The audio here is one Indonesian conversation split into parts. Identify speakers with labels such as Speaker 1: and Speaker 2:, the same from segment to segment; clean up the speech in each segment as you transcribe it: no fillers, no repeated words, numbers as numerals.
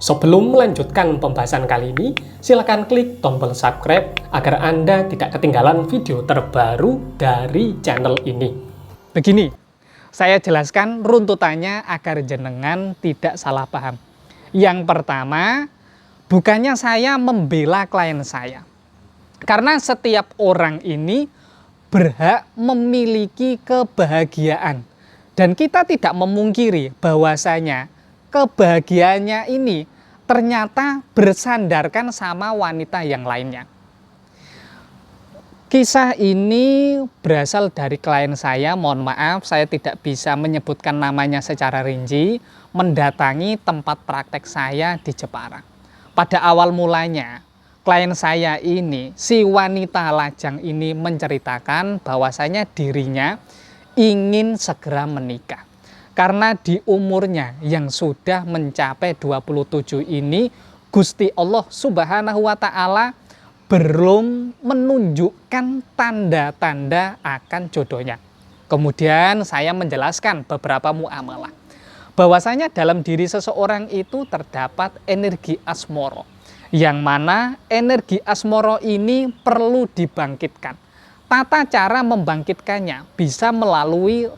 Speaker 1: Sebelum melanjutkan pembahasan kali ini, silakan klik tombol subscribe agar Anda tidak ketinggalan video terbaru dari channel ini.
Speaker 2: Begini, saya jelaskan runtutannya agar jenengan tidak salah paham. Yang pertama, bukannya saya membela klien saya. Karena setiap orang ini berhak memiliki kebahagiaan. Dan kita tidak memungkiri bahwasanya kebahagiaannya ini ternyata bersandarkan sama wanita yang lainnya. Kisah ini berasal dari klien saya, mohon maaf saya tidak bisa menyebutkan namanya secara rinci, mendatangi tempat praktek saya di Jepara. Pada awal mulanya, klien saya ini, si wanita lajang ini menceritakan bahwasanya dirinya ingin segera menikah. Karena di umurnya yang sudah mencapai 27 ini, Gusti Allah Subhanahu wa Ta'ala belum menunjukkan tanda-tanda akan jodohnya. Kemudian saya menjelaskan beberapa muamalah. Bahwasanya dalam diri seseorang itu terdapat energi asmoro. Yang mana energi asmoro ini perlu dibangkitkan. Tata cara membangkitkannya bisa melalui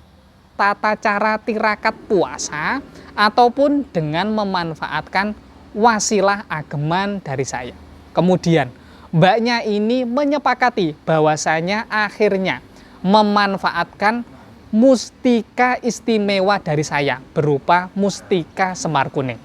Speaker 2: tata cara tirakat puasa ataupun dengan memanfaatkan wasilah ageman dari saya. Kemudian mbaknya ini menyepakati bahwasanya akhirnya memanfaatkan mustika istimewa dari saya berupa mustika semar kuning.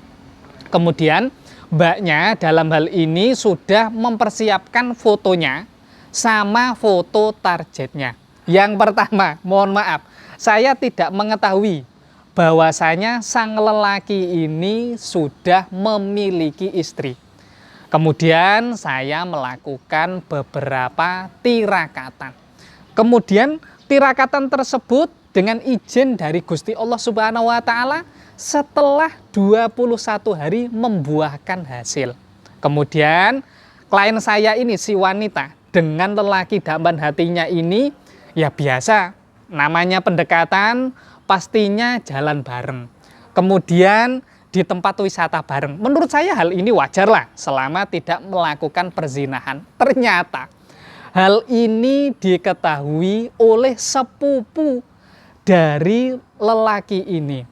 Speaker 2: Kemudian mbaknya dalam hal ini sudah mempersiapkan fotonya sama foto targetnya. Yang pertama, mohon maaf, saya tidak mengetahui bahwasanya sang lelaki ini sudah memiliki istri. Kemudian saya melakukan beberapa tirakatan. Kemudian tirakatan tersebut dengan izin dari Gusti Allah Subhanahu wa Ta'ala setelah 21 hari membuahkan hasil. Kemudian klien saya ini si wanita dengan lelaki damban hatinya ini ya biasa, namanya pendekatan pastinya jalan bareng. Kemudian di tempat wisata bareng. Menurut saya hal ini wajar lah selama tidak melakukan perzinahan. Ternyata hal ini diketahui oleh sepupu dari lelaki ini.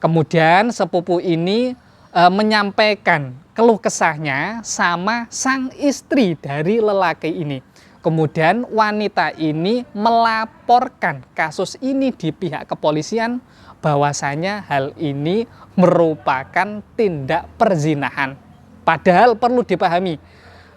Speaker 2: Kemudian sepupu ini menyampaikan keluh kesahnya sama sang istri dari lelaki ini. Kemudian wanita ini melaporkan kasus ini di pihak kepolisian bahwasanya hal ini merupakan tindak perzinahan. Padahal perlu dipahami,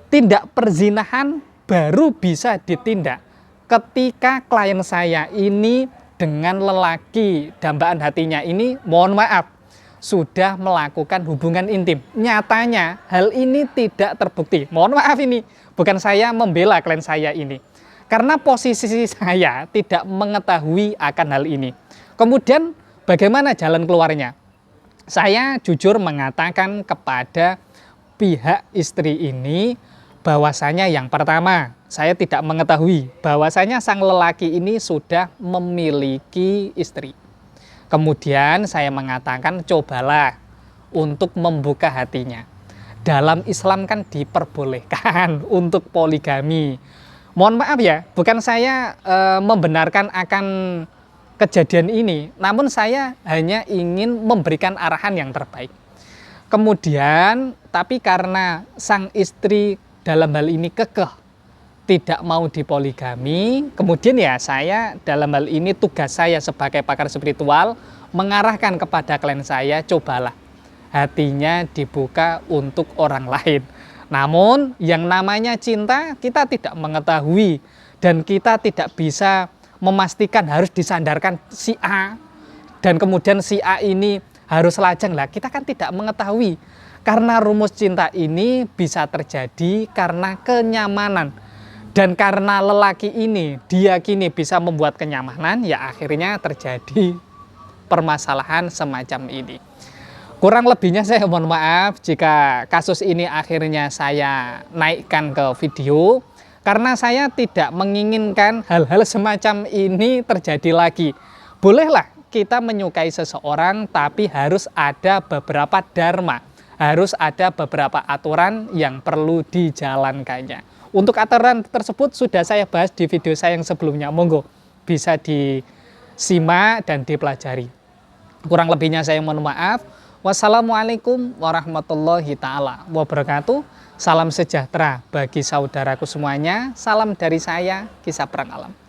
Speaker 2: tindak perzinahan baru bisa ditindak ketika klien saya ini dengan lelaki dambaan hatinya ini, mohon maaf, sudah melakukan hubungan intim. Nyatanya hal ini tidak terbukti. Mohon maaf ini, bukan saya membela klien saya ini. Karena posisi saya tidak mengetahui akan hal ini. Kemudian bagaimana jalan keluarnya? Saya jujur mengatakan kepada pihak istri ini bahwasanya yang pertama, saya tidak mengetahui bahwasanya sang lelaki ini sudah memiliki istri. Kemudian saya mengatakan cobalah untuk membuka hatinya. Dalam Islam kan diperbolehkan untuk poligami. Mohon maaf ya, bukan saya membenarkan akan kejadian ini, namun saya hanya ingin memberikan arahan yang terbaik. Kemudian, tapi karena sang istri dalam hal ini kekeh tidak mau dipoligami, kemudian ya saya dalam hal ini tugas saya sebagai pakar spiritual mengarahkan kepada klien saya, cobalah hatinya dibuka untuk orang lain. Namun yang namanya cinta kita tidak mengetahui dan kita tidak bisa memastikan harus disandarkan si A dan kemudian si A ini harus lajang lah, kita kan tidak mengetahui. Karena rumus cinta ini bisa terjadi karena kenyamanan. Dan karena lelaki ini diyakini bisa membuat kenyamanan, ya akhirnya terjadi permasalahan semacam ini. Kurang lebihnya saya mohon maaf jika kasus ini akhirnya saya naikkan ke video. Karena saya tidak menginginkan hal-hal semacam ini terjadi lagi. Bolehlah kita menyukai seseorang, tapi harus ada beberapa dharma. harus ada beberapa aturan yang perlu dijalankannya. Untuk aturan tersebut sudah saya bahas di video saya yang sebelumnya. Monggo bisa disimak dan dipelajari. Kurang lebihnya saya mohon maaf. Wassalamualaikum warahmatullahi taala wabarakatuh. Salam sejahtera bagi saudaraku semuanya. Salam dari saya, Kisah Perang Alam.